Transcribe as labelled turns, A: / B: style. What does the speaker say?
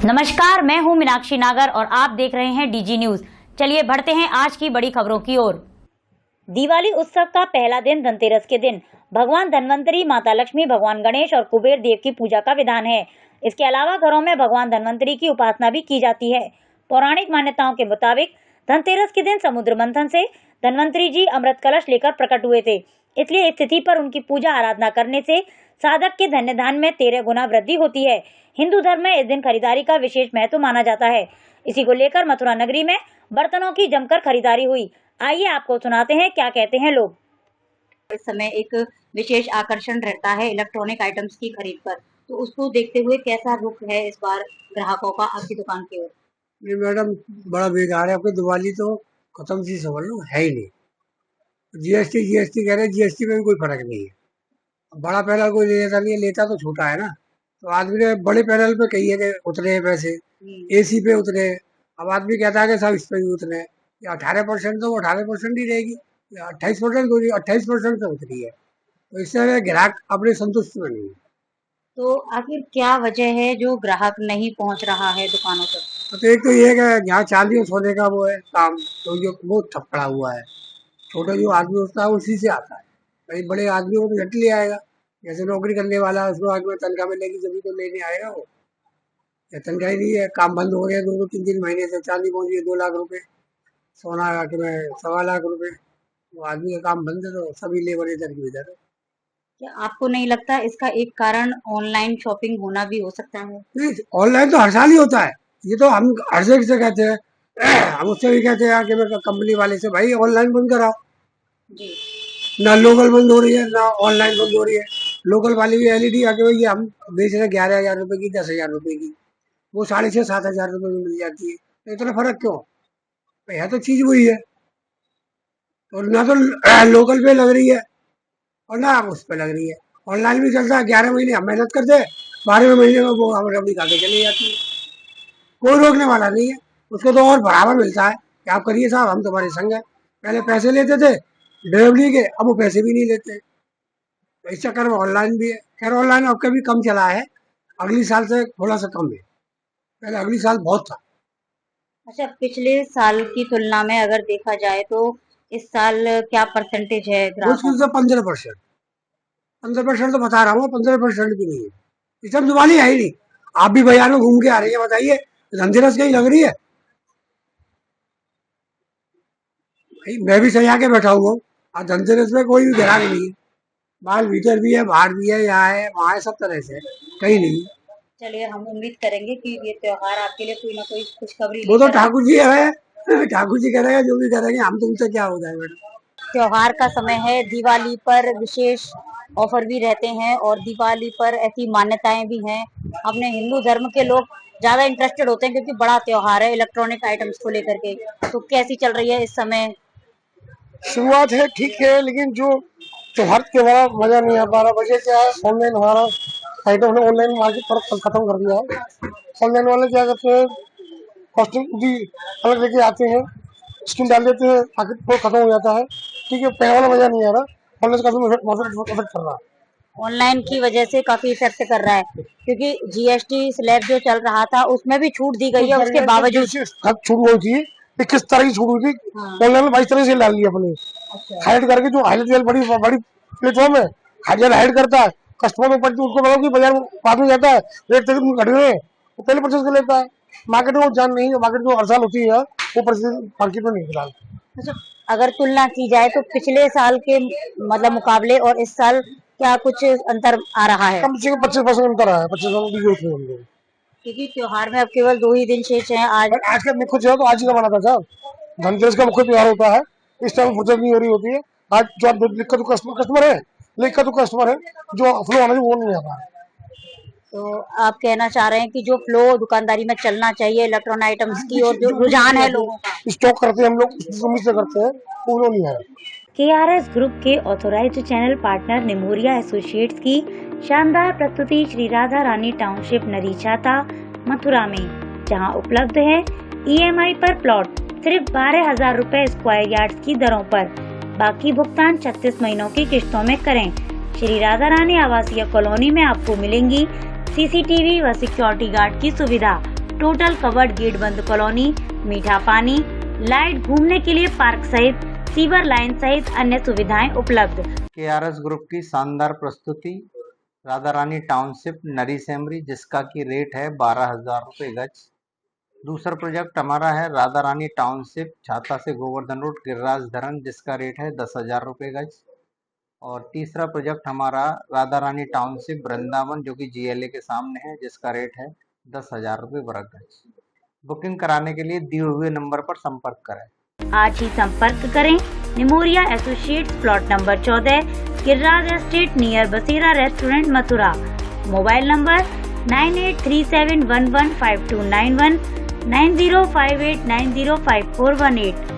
A: नमस्कार, मैं हूं मीनाक्षी नागर और आप देख रहे हैं डीजी न्यूज। चलिए बढ़ते हैं आज की बड़ी खबरों की ओर। दिवाली उत्सव का पहला दिन धनतेरस के दिन भगवान धन्वंतरी, माता लक्ष्मी, भगवान गणेश और कुबेर देव की पूजा का विधान है। इसके अलावा घरों में भगवान धन्वंतरी की उपासना भी की जाती है। पौराणिक मान्यताओं के मुताबिक धनतेरस के दिन समुद्र मंथन से धन्वंतरी जी अमृत कलश लेकर प्रकट हुए थे, इसलिए इस तिथि पर उनकी पूजा आराधना करने से साधक के धन्य धान में 13 गुना वृद्धि होती है। हिंदू धर्म में इस दिन खरीदारी का विशेष महत्व माना जाता है। इसी को लेकर मथुरा नगरी में बर्तनों की जमकर खरीदारी हुई। आइए आपको सुनाते हैं क्या कहते हैं लोग।
B: इस समय एक विशेष आकर्षण रहता है इलेक्ट्रॉनिक आइटम्स की खरीद पर, तो उसको देखते हुए कैसा रुख है इस बार ग्राहकों का आपकी दुकान की ओर?
C: नहीं मैडम, बड़ा बेकार है। आपकी दिवाली तो खत्म सी समझ लो, है ही नहीं। जीएसटी कह रहे हैं, जीएसटी में भी कोई फर्क नहीं है। बड़ा पैनल कोई लेता नहीं है, लेता तो छोटा है ना। तो आदमी ने बड़े पैनल पे कही है कि उतरे हैं पैसे, एसी पे उतरे। अब आदमी कहता है कि सब इस पे भी उतरे। 18% तो वो 18% ही रहेगी, 28% होगी, 28% से उतरी है। तो इससे ग्राहक अपने संतुष्ट में नहीं है।
B: तो आखिर क्या वजह है जो ग्राहक नहीं पहुंच रहा है दुकानों तक?
C: तो एक तो ये है कि यहाँ चांदी और सोने का वो है काम, तो ये बहुत ठप पड़ा हुआ है। छोटा जो आदमी होता है उसी से आता है। भाई बड़े आदमी को तो झट ले आएगा, जैसे नौकरी करने वाला है उसको आगे तनख्वाह मिलेगी जब तो लेने आएगा वो। या तनख्वाह ही नहीं है, काम बंद हो गया 2-3 महीने से। चांदी पहुंची है 2 लाख रुपए, सोना आके में 1.25 लाख रुपए। वो आदमी का काम बंद है तो सभी लेबर इधर की इधर।
B: क्या आपको नहीं लगता इसका एक कारण ऑनलाइन शॉपिंग होना भी हो सकता है?
C: नहीं, ऑनलाइन तो हर साल ही होता है। ये तो हम हर जगह से कहते हैं, हम उससे भी कहते हैं कि कंपनी वाले से भाई ऑनलाइन बंद कराओ
B: जी।
C: ना। लोकल बंद हो रही है ना ऑनलाइन बंद हो रही है। लोकल वाली भी एलईडी आके हुई है, हम बेच रहे 11,000 रुपए की, 10,000 रुपए की, वो 6,500-7,000 रुपए में मिल जाती है। तो इतना फर्क क्यों? यह तो चीज वही है। और ना तो लोकल पे लग रही है और ना उस पे लग रही है। ऑनलाइन भी चलता है, 11 महीने हम मेहनत करते हैं, 12वें महीने में वो हम रबड़ी खा के चली जाती है। कोई रोकने वाला नहीं है। उसको तो और बराबर मिलता है कि आप करिए साहब, हम तुम्हारे संग हैं। पहले पैसे लेते थे डिलीवरी के, अब वो पैसे भी नहीं लेते। तो इस चक्कर में ऑनलाइन भी है। खैर ऑनलाइन अब कभी कम चला है, अगली साल से थोड़ा सा कम है। पहले अगली साल बहुत था।
B: अच्छा, पिछले साल की तुलना में अगर देखा जाए तो इस साल क्या परसेंटेज है
C: मुश्किल से 15% तो बता रहा हूँ, 15% भी नहीं है। इस सब दिवाली है ही नहीं। आप भी बाजार में घूम के आ रही है, बताइए धनतेरस कहीं लग रही है? मैं भी सजा के बैठा हुआ हूँ और धनतेरस में कोई भी ग्राहक नहीं है। बाहर भीतर भी है, बाहर भी है, यहाँ है वहाँ है, सब तरह से कहीं नहीं।
B: चलिए, हम उम्मीद करेंगे कि ये त्योहार आपके लिए कोई ना कोई खुशखबरी।
C: वो तो ठाकुर जी है, ठाकुर जी करेगा जो भी करेंगे, हम तुमसे क्या हो जाए मैडम।
B: त्योहार का समय है, दिवाली पर विशेष ऑफर भी रहते हैं और दिवाली पर ऐसी मान्यताएं भी हैं। अपने हिंदू धर्म के लोग ज्यादा इंटरेस्टेड होते हैं क्योंकि बड़ा त्योहार है इलेक्ट्रॉनिक आइटम्स को लेकर के। तो कैसी चल रही है इस समय?
D: शुरुआत है ठीक है, लेकिन जो त्योहार के बाद मजा नहीं आ पा रहा। वजह क्या है, ऑनलाइन हमारा आइटम ने ऑनलाइन मार्केट पर खत्म कर दिया है। ऑनलाइन वाले क्या करते हैं, कॉस्टिंग भी अलग लेके आते हैं, स्कीम डाल देते हैं, मार्केट पर खत्म हो जाता है। ठीक है, पहले वाला मजा नहीं आ रहा, ऑनलाइन काफी इफेक्ट कर रहा है।
B: ऑनलाइन की वजह से काफी इफेक्ट कर रहा है क्योंकि जीएसटी स्लैब जो चल रहा था उसमें भी छूट दी गई है, उसके बावजूद
D: छूट हुई थी। 21 तरह की छूट हुई थी, ऑनलाइन में 22 तरह से डाल ली अपनी। हाइड करके जो हाइलाइट बड़ी प्लेटफॉर्म है, हाइड करता है, कस्टमर में पड़ती है, उसको बताओ कि बाजार बाद में जाता है, रेट तक घट गए वो पहले परचेज कर लेता है। मार्केट में जान नहीं है, मार्केट जो हर साल होती है वो परचेज मार्केट में नहीं फिलहाल।
B: अच्छा, अगर तुलना की जाए तो पिछले साल के मतलब मुकाबले और इस साल क्या कुछ अंतर आ रहा है?
D: कम से कम 25% अंतर आया है, 25%
B: क्योंकि त्योहार में अब केवल 2 ही दिन शेष हैं।
D: आज का मुख्य त्योहार तो आज ही का मना था साहब, धनतेरस का मुख्य त्योहार होता है। इस टाइम फुर्सत नहीं हो रही होती है। आज जो दिक्कत कस्टमर है, जो फ्लो आना वो नहीं आ रहा है।
B: तो आप कहना चाह रहे हैं कि जो फ्लो दुकानदारी में चलना चाहिए इलेक्ट्रॉनिक आइटम्स की और जो रुझान है लोगों का,
D: स्टॉक करते हैं हम लोग, उम्मीद से करते हैं, वो नहीं है।
A: KRS ग्रुप के authorized channel partner Nimoria associates की शानदार प्रस्तुति श्री राधा रानी टाउनशिप नरीछाता मथुरा में, जहां उपलब्ध है EMI पर प्लॉट सिर्फ 12,000 रुपए स्क्वायर यार्ड की दरों पर। बाकी भुगतान 36 महीनों की किश्तों में करें। श्री राधा रानी आवासीय कॉलोनी में आपको मिलेंगी CCTV व सिक्योरिटी गार्ड की सुविधा। टोटल कवर्ड गेट बंद कॉलोनी, मीठा पानी, लाइट, घूमने के लिए पार्क सहित सीवर लाइन सहित अन्य सुविधाएं उपलब्ध।
E: KRS ग्रुप की शानदार प्रस्तुति राधा रानी टाउनशिप नरी सेमरी, जिसका की रेट है 12,000 रुपये गज। दूसरा प्रोजेक्ट हमारा है राधा रानी टाउनशिप छाता से गोवर्धन रोड गिरिराज धरन, जिसका रेट है 10,000 रुपये गज। और तीसरा प्रोजेक्ट हमारा राधा रानी टाउनशिप वृंदावन, जो कि GLA के सामने है, जिसका रेट है 10,000 रुपये वर्ग गज। बुकिंग कराने के लिए दिए हुए नंबर पर संपर्क करें।
A: आज ही संपर्क करें Nimoria associates, plot number 14, Giriraj estate near Basera restaurant, Mathura. Mobile number 9837115291, 9058905418।